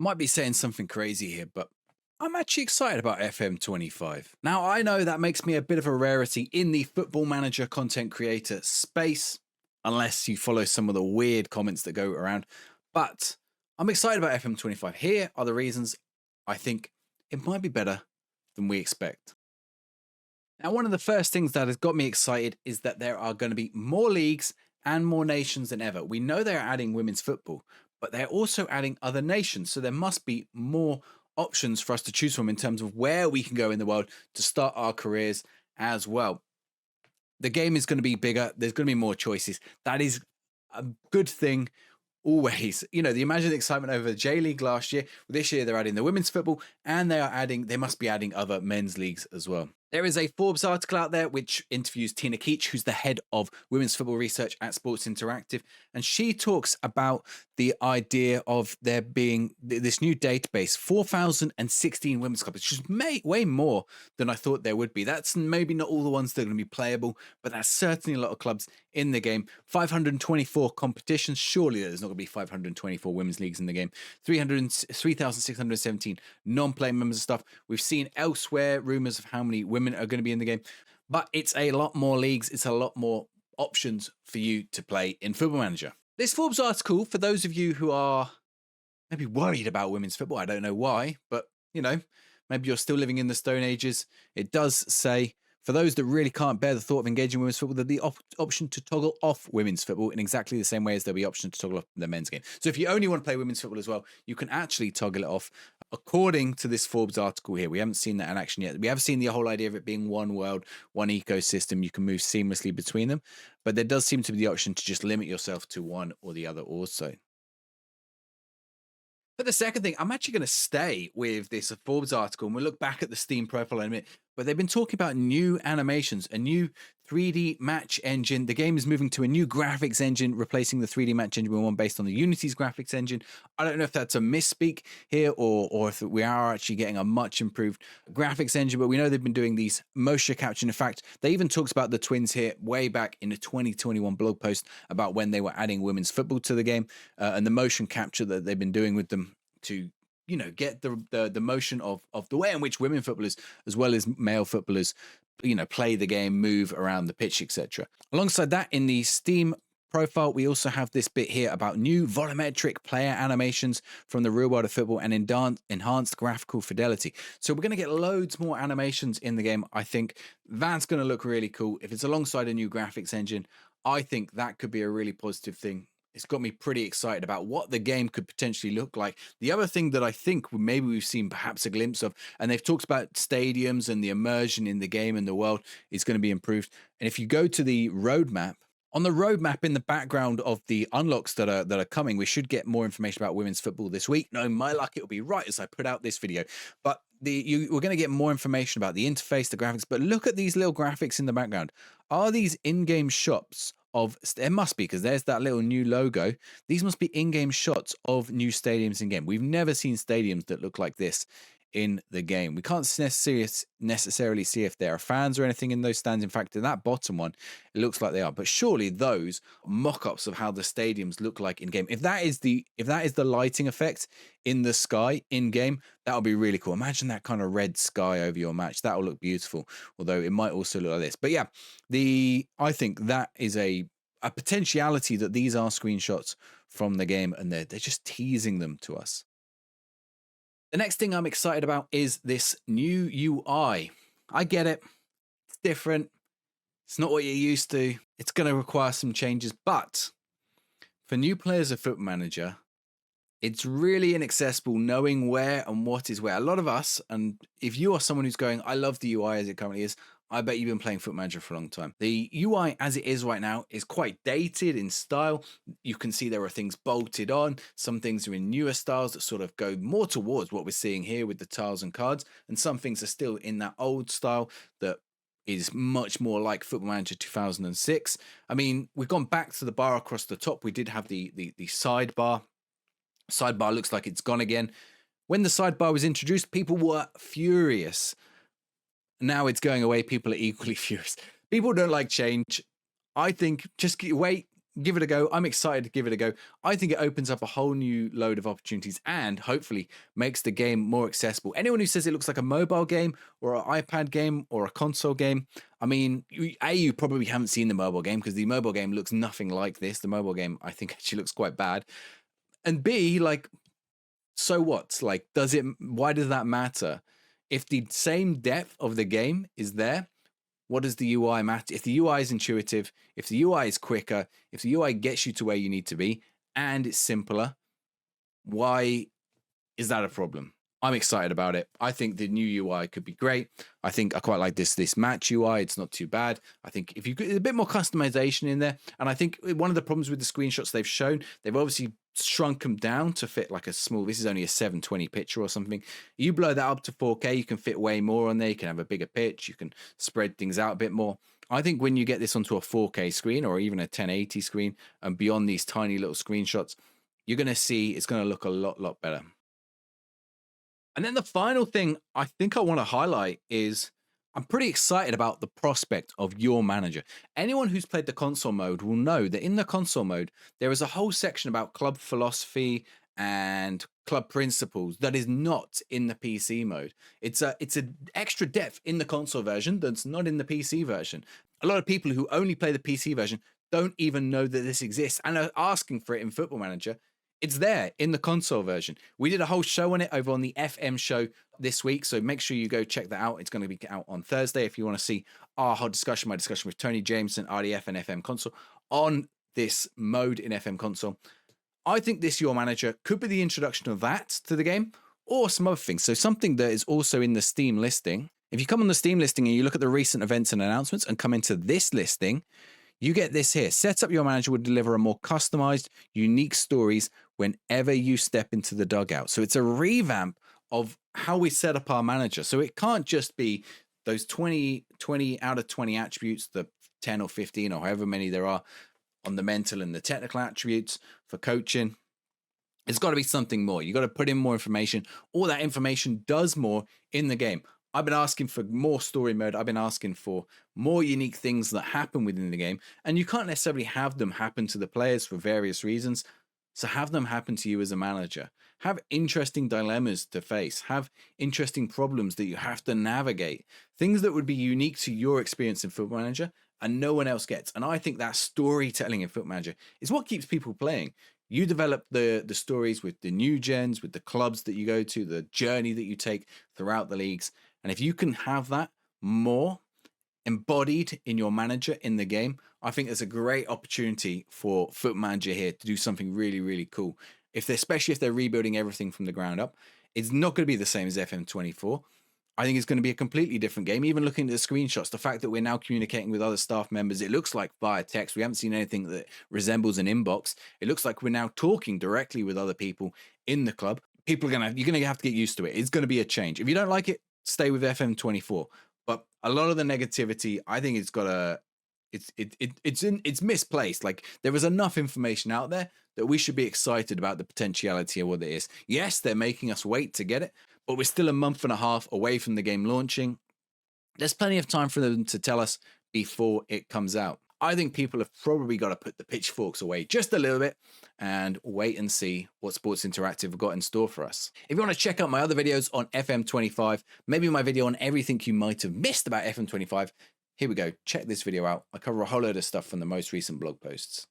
Might be saying something crazy here, but I'm actually excited about FM25. Now, I know that makes me a bit of a rarity in the football manager content creator space, unless you follow some of the weird comments that go around. But I'm excited about FM25. Here are the reasons I think it might be better than we expect. Now, one of the first things that has got me excited is that there are going to be more leagues and more nations than ever. We know they're adding women's football, but they're also adding other nations. So there must be more options for us to choose from in terms of where we can go in the world to start our careers as well. The game is going to be bigger. There's going to be more choices. That is a good thing. Always, the imagine the excitement over the J League last year. This year, they're adding the women's football and they must be adding other men's leagues as well. There is a Forbes article out there which interviews Tina Keach, who's the head of women's football research at Sports Interactive. And she talks about the idea of there being this new database, 4,016 women's clubs, which is way more than I thought there would be. That's maybe not all the ones that are going to be playable, but that's certainly a lot of clubs in the game. 524 competitions. Surely there's not going to be 524 women's leagues in the game. 3,617 non-playing members of stuff. We've seen elsewhere rumors of how many women are going to be in the game, but it's a lot more leagues. It's a lot more options for you to play in Football Manager. This Forbes article, for those of you who are maybe worried about women's football, I don't know why, but maybe you're still living in the Stone Ages. It does say, for those that really can't bear the thought of engaging in women's football, there'll be option to toggle off women's football in exactly the same way as there'll be option to toggle off the men's game. So if you only want to play women's football as well, you can actually toggle it off according to this Forbes article here. We haven't seen that in action yet. We have seen the whole idea of it being one world, one ecosystem. You can move seamlessly between them, but there does seem to be the option to just limit yourself to one or the other also. For the second thing, I'm actually going to stay with this Forbes article and we'll look back at the Steam profile in a minute. But they've been talking about new animations, a new 3D match engine. The game is moving to a new graphics engine, replacing the 3D match engine with one based on the Unity's graphics engine. I don't know if that's a misspeak here or if we are actually getting a much improved graphics engine, but we know they've been doing these motion capture. In fact, they even talked about the twins here way back in a 2021 blog post about when they were adding women's football to the game and the motion capture that they've been doing with them to get the motion of the way in which women footballers as well as male footballers play the game, move around the pitch, etc. Alongside that, in the Steam profile, we also have this bit here about new volumetric player animations from the real world of football and enhanced graphical fidelity. So we're going to get loads more animations in the game. I think that's going to look really cool. If it's alongside a new graphics engine, I think that could be a really positive thing. It's got me pretty excited about what the game could potentially look like. The other thing that I think maybe we've seen perhaps a glimpse of, and they've talked about stadiums and the immersion in the game and the world is going to be improved. And if you go to the roadmap, on the roadmap in the background of the unlocks that are coming, we should get more information about women's football this week. No, my luck, it'll be right as I put out this video. But we're going to get more information about the interface, the graphics. But look at these little graphics in the background. Are these in-game shots of, there must be, because there's that little new logo. These must be in-game shots of new stadiums in game. We've never seen stadiums that look like this in the game. We can't necessarily see if there are fans or anything in those stands. In fact, in that bottom one, it looks like they are. But surely those mock-ups of how the stadiums look like in game, if that is the lighting effect in the sky in game, that would be really cool. Imagine that kind of red sky over your match. That will look beautiful. Although it might also look like this. But yeah, I think that is a potentiality that these are screenshots from the game, and they're just teasing them to us. The next thing I'm excited about is this new UI. I get it. It's different. It's not what you're used to. It's going to require some changes. But for new players of Football Manager, it's really inaccessible knowing where and what is where. A lot of us, and if you are someone who's going, I love the UI as it currently is, I bet you've been playing Football Manager for a long time. The UI as it is right now is quite dated in style. You can see there are things bolted on. Some things are in newer styles that sort of go more towards what we're seeing here with the tiles and cards. And some things are still in that old style that is much more like Football Manager 2006. I mean, we've gone back to the bar across the top. We did have the sidebar. Sidebar looks like it's gone again. When the sidebar was introduced, people were furious. Now it's going away. People are equally furious. People don't like change. I think just wait give it a go. I'm excited to give it a go. I think it opens up a whole new load of opportunities and hopefully makes the game more accessible. Anyone who says it looks like a mobile game or an iPad game or a console game, I mean, you probably haven't seen the mobile game because the mobile game looks nothing like this. The mobile game, I think, actually looks quite bad. And B, like, so what? Like, why does that matter? If the same depth of the game is there, what does the UI matter? If the UI is intuitive, if the UI is quicker, if the UI gets you to where you need to be, and it's simpler, why is that a problem? I'm excited about it. I think the new UI could be great. I think I quite like this match UI. It's not too bad. I think if you get a bit more customization in there, and I think one of the problems with the screenshots they've shown, they've obviously shrunk them down to fit like a small, this is only a 720 picture or something. You blow that up to 4K, you can fit way more on there. You can have a bigger pitch. You can spread things out a bit more. I think when you get this onto a 4K screen or even a 1080 screen and beyond these tiny little screenshots, you're going to see it's going to look a lot better. And then the final thing I think I want to highlight is I'm pretty excited about the prospect of your manager. Anyone who's played the console mode will know that in the console mode, there is a whole section about club philosophy and club principles that is not in the PC mode. It's a extra depth in the console version that's not in the PC version. A lot of people who only play the PC version don't even know that this exists and are asking for it in Football Manager. It's there in the console version. We did a whole show on it over on the FM show this week, so make sure you go check that out. It's going to be out on Thursday if you want to see our whole discussion, my discussion with Tony Jameson, RDF and FM console on this mode in FM console. I think this Your Manager could be the introduction of that to the game or some other things. So something that is also in the Steam listing. If you come on the Steam listing and you look at the recent events and announcements and come into this listing, you get this here. Set Up Your Manager will deliver a more customized, unique stories whenever you step into the dugout. So it's a revamp of how we set up our manager. So it can't just be those 20 out of 20 attributes, the 10 or 15 or however many there are on the mental and the technical attributes for coaching. It's got to be something more. You got to put in more information. All that information does more in the game. I've been asking for more story mode. I've been asking for more unique things that happen within the game. And you can't necessarily have them happen to the players for various reasons. So have them happen to you as a manager. Have interesting dilemmas to face. Have interesting problems that you have to navigate. Things that would be unique to your experience in Football Manager and no one else gets. And I think that storytelling in Football Manager is what keeps people playing. You develop the stories with the new gens, with the clubs that you go to, the journey that you take throughout the leagues. And if you can have that more embodied in your manager in the game, I think there's a great opportunity for Football Manager here to do something really cool. Especially if they're rebuilding everything from the ground up, it's not going to be the same as FM24. I think it's going to be a completely different game. Even looking at the screenshots, the fact that we're now communicating with other staff members, it looks like via text. We haven't seen anything that resembles an inbox. It looks like we're now talking directly with other people in the club. You're going to have to get used to it. It's going to be a change. If you don't like it, stay with FM24. But a lot of the negativity, I think it's misplaced. Like, there is enough information out there that we should be excited about the potentiality of what it is. Yes, they're making us wait to get it, but we're still a month and a half away from the game launching. There's plenty of time for them to tell us before it comes out. I think people have probably got to put the pitchforks away just a little bit and wait and see what Sports Interactive have got in store for us. If you want to check out my other videos on FM25, maybe my video on everything you might have missed about FM25, here we go. Check this video out. I cover a whole load of stuff from the most recent blog posts.